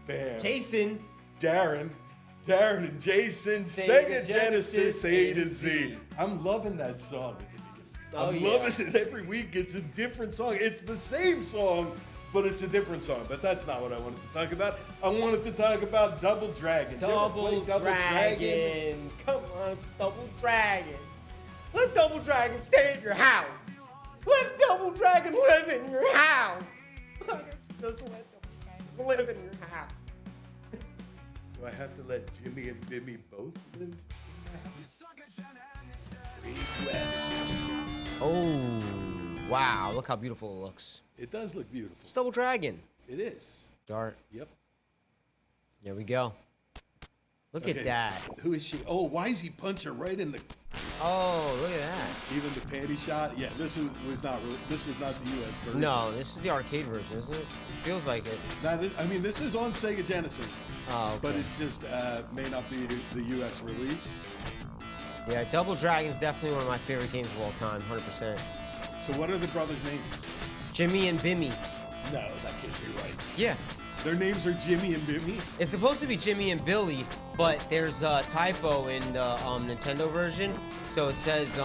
Bam. Jason. Darin and Jason, SEGA Genesis A to Z. I'm loving that song at the beginning. I'm loving it every week. It's a different song. It's the same song, but it's a different song. But that's not what I wanted to talk about. I wanted to talk about Double Dragon. Double Dragon. Come on, it's Double Dragon. Let Double Dragon stay in your house. Let Double Dragon live in your house. Just let Double Dragon live in your house. Do I have to let Jimmy and Bimmy both live? Requests. Oh, wow. Look how beautiful it looks. It does look beautiful. It's Double Dragon. It is. Start. Yep. There we go. Look at that. Who is she? Oh, why is he punch her right in the... Oh, look at that. Even the panty shot? Yeah, this was not the U.S. version. No, this is the arcade version, isn't it? Feels like it. Now, this is on SEGA Genesis. Oh, okay. But it just may not be the U.S. release. Yeah, Double Dragon is definitely one of my favorite games of all time, 100%. So what are the brothers' names? Jimmy and Bimmy. No, that can't be right. Yeah. Their names are Jimmy and Bimmy? It's supposed to be Jimmy and Billy, but there's a typo in the Nintendo version. So it says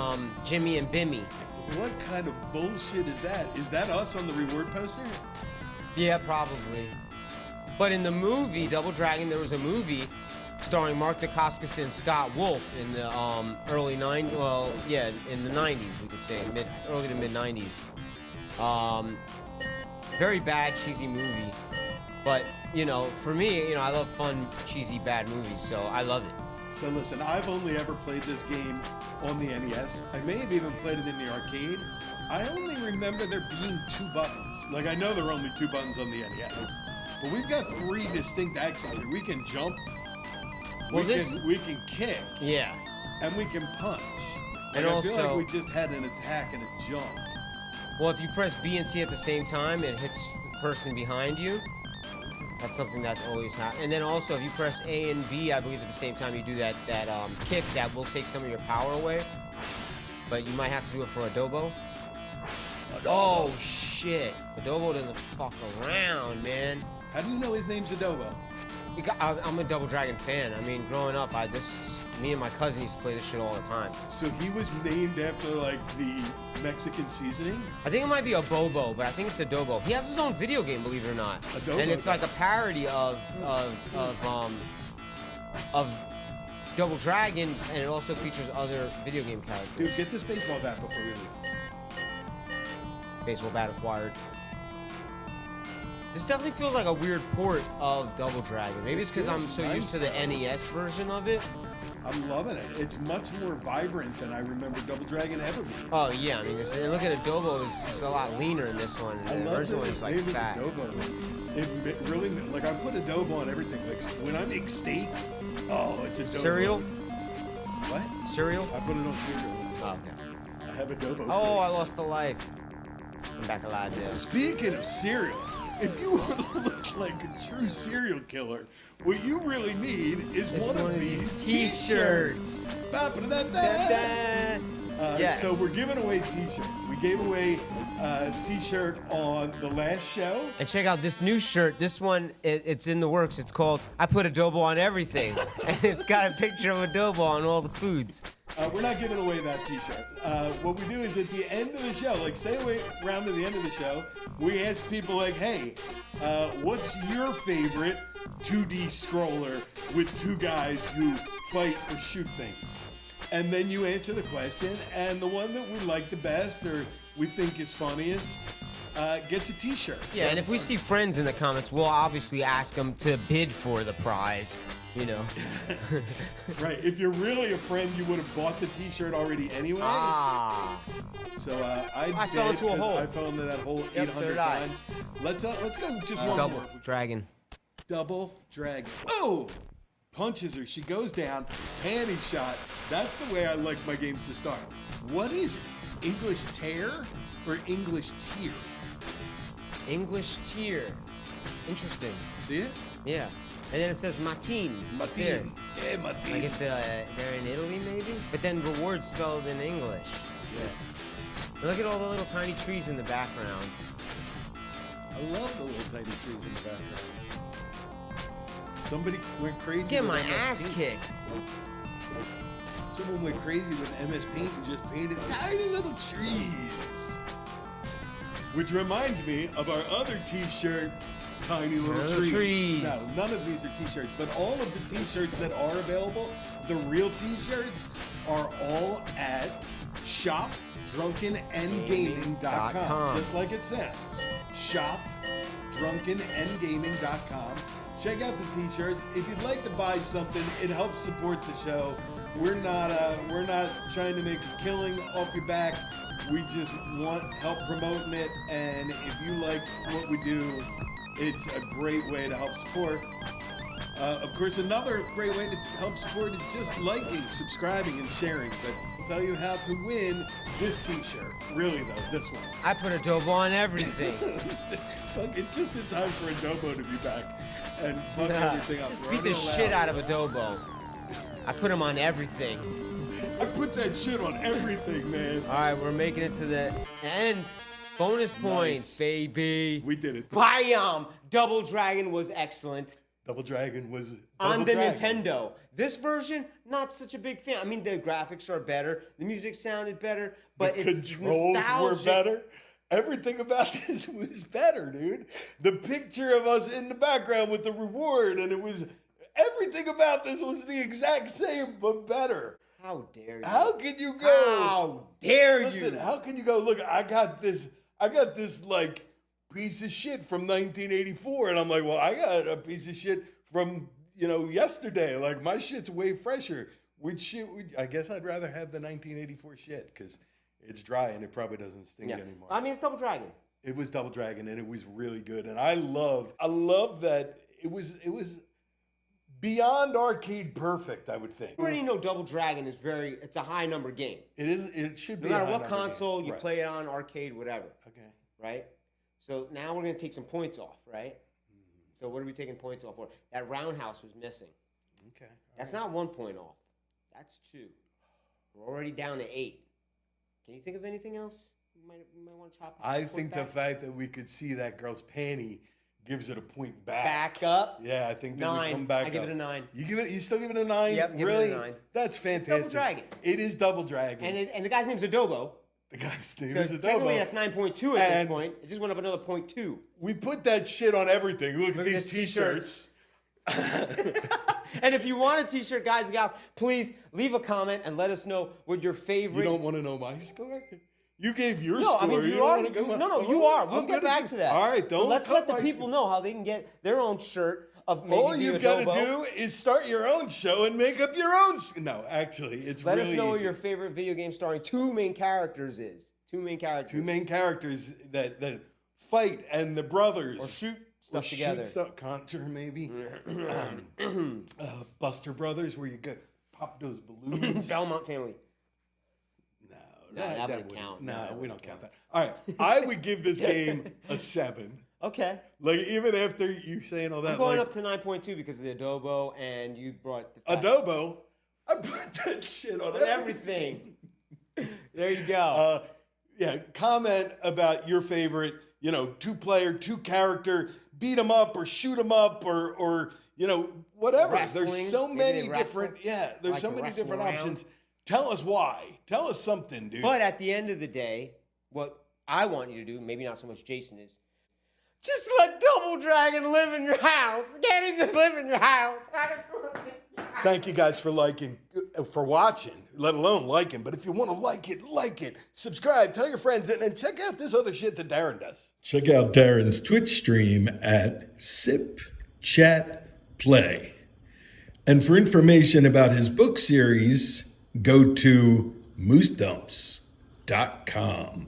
Jimmy and Bimmy. What kind of bullshit is that? Is that us on the reward poster? Yeah, probably. But in the movie, Double Dragon, there was a movie starring Mark Dacascos and Scott Wolf in the early 90s. Well, yeah, in the 90s, we could say, early to mid 90s. Very bad, cheesy movie. But, you know, for me, you know, I love fun, cheesy, bad movies, so I love it. So listen, I've only ever played this game on the NES. I may have even played it in the arcade. I only remember there being 2 buttons. Like, I know there are only 2 buttons on the NES. But we've got 3 distinct actions here. We can jump, well, we can kick, yeah, and we can punch. And I also, feel like we just had an attack and a jump. Well, if you press B and C at the same time, it hits the person behind you. That's something that always happens. And then also, if you press A and B, I believe at the same time, you do that kick that will take some of your power away. But you might have to do it for Adobo. Oh, shit. Adobo doesn't fuck around, man. How do you know his name's Adobo? I'm a Double Dragon fan. I mean, growing up, me and my cousin used to play this shit all the time. So he was named after, like, the Mexican seasoning? I think it might be a Bobo, but I think it's Adobo. He has his own video game, believe it or not. Adobo, and it's like a parody of Double Dragon, and it also features other video game characters. Dude, get this baseball bat before we leave. Baseball bat acquired. This definitely feels like a weird port of Double Dragon. Maybe it's because I'm so used to the NES version of it. I'm loving it. It's much more vibrant than I remember Double Dragon ever being. Oh yeah, I mean, look at Adobo. It's a lot leaner in this one. I the love original that is his like name is fat. Adobo. It really, like, I put Adobo on everything. Like, when I make steak, oh, it's Adobo. Cereal? What? Cereal? I put it on cereal. Oh, okay. I have Adobo Oh, I flakes. lost a life. I'm back alive there. Speaking of cereal, if you want to look like a true serial killer, what you really need is one of these t-shirts. Yes. So we're giving away t-shirts. We gave away a t-shirt on the last show. And check out this new shirt. This one, it's in the works. It's called I Put Adobo on Everything. And it's got a picture of Adobo on all the foods. We're not giving away that t-shirt. What we do is at the end of the show, like stay away around to the end of the show, we ask people like, hey, what's your favorite 2D scroller with 2 guys who fight or shoot things? And then you answer the question, and the one that we like the best or we think is funniest gets a t-shirt. Yeah, and if we see friends in the comments, we'll obviously ask them to bid for the prize, you know. Right, if you're really a friend, you would have bought the t-shirt already anyway. Ah. So I fell into a hole. I fell into that hole Yep, 800 so did I. times. Let's go just one Double more. Dragon. Double Dragon. Oh! Punches her. She goes down. Panty shot. That's the way I like my games to start. What is it? English tear or English tier? English tier. Interesting. See it? Yeah. And then it says Matin. Matin. Yeah, Matin. Like it's they're in Italy maybe? But then rewards spelled in English. Yeah. Look at all the little tiny trees in the background. I love the little tiny trees in the background. Somebody went crazy. Get with my MS ass Paint. kicked. Someone went crazy with MS Paint and just painted tiny little trees. Which reminds me of our other t-shirt, Tiny Little Trees. No, none of these are t-shirts, but all of the t-shirts that are available, the real t-shirts, are all at shopdrunkenendgaming.com. Just like it sounds. Shopdrunkenendgaming.com. Check out the t-shirts. If you'd like to buy something, it helps support the show. We're not trying to make a killing off your back. We just want help promoting it, and if you like what we do, it's a great way to help support. Of course, another great way to help support is just liking, subscribing, and sharing. But I'll tell you how to win this t-shirt. Really, though, this one. I put adobo on everything. It's just in time for Adobo to be back and fuck everything up. Just beat the shit out of adobo. I put him on everything. I put that shit on everything, man. All right, we're making it to the end. Bonus points, Nice. baby. We did it. Bam! Double Dragon was excellent. Double Dragon was On the Dragon. Nintendo. This version, not such a big fan. I mean, the graphics are better. The music sounded better. But The it's controls nostalgic. were better. Everything about this was better, dude. The picture of us in the background with the reward, and it was everything about this was the exact same but better. How dare you? How can you go? How dare Listen, you? how can you go? Look, I got this like piece of shit from 1984, and I'm like, well, I got a piece of shit from yesterday. Like my shit's way fresher. I guess I'd rather have the 1984 shit because it's dry and it probably doesn't sting anymore. I mean, it's Double Dragon. It was Double Dragon, and it was really good. And I love that it was beyond arcade perfect, I would think. You already know Double Dragon is it's a high number game. It should be No a matter high what number console game. you Right. play it on, arcade, whatever. Okay. Right? So now we're going to take some points off, right? So what are we taking points off for? That roundhouse was missing. Okay. That's not 1 point off. That's 2. We're already down to 8. Can you think of anything else? You might want to chop this I point think back? the fact that we could see that girl's panty gives it a point back. Back up. Yeah, I think that 9. we come back I give up. it a 9. You still give it a 9? Yep, give it a really? 9. That's fantastic. Double Dragon. It is Double Dragon. And the guy's name's Adobo. The guy's name So is Adobo. technically that's 9.2 at this And- point. It just went up another 0.2. We put that shit on everything. Look at these this t-shirts. And if you want a t-shirt, guys and gals, please leave a comment and let us know what your favorite... You don't want to know my score? You gave your No, score. I mean, you you don't are. wanna go You are. We'll I'm get gonna back to that. All right, But don't let's cut let the my people score. know how they can get their own shirt of maybe All you've got to Adobo. do is start your own show and make up your own. No, actually, it's Let really us know what easy. your favorite video game starring 2 main characters is. 2 main characters. Two main characters that fight and the brothers. Or shoot stuff Shoot together. stuff, Contra maybe. Buster Brothers, where you go pop those balloons. Belmont family. No, that wouldn't wouldn't- count. No, No, that we wouldn't don't count that. All right, I would give this game a 7. Okay. Like even after you saying all that, I'm going like, up to 9.2 because of the adobo, and you brought the fact- Adobo. I put that shit on on everything. There you go. Yeah, comment about your favorite, 2-player, 2-character, beat 'em up or shoot 'em up or whatever. Wrestling. There's so Maybe many they wrestle. different, there's Like so to many wrestle different around. options. Tell us why. Tell us something, dude. But at the end of the day, what I want you to do, maybe not so much Jason, is just let Double Dragon live in your house. Can't he just live in your house? Thank you guys for for watching, let alone liking. But if you want to like it, subscribe, tell your friends, and check out this other shit that Darin does. Check out Darin's Twitch stream at Sip Chat Play. And for information about his book series, go to moosedumps.com.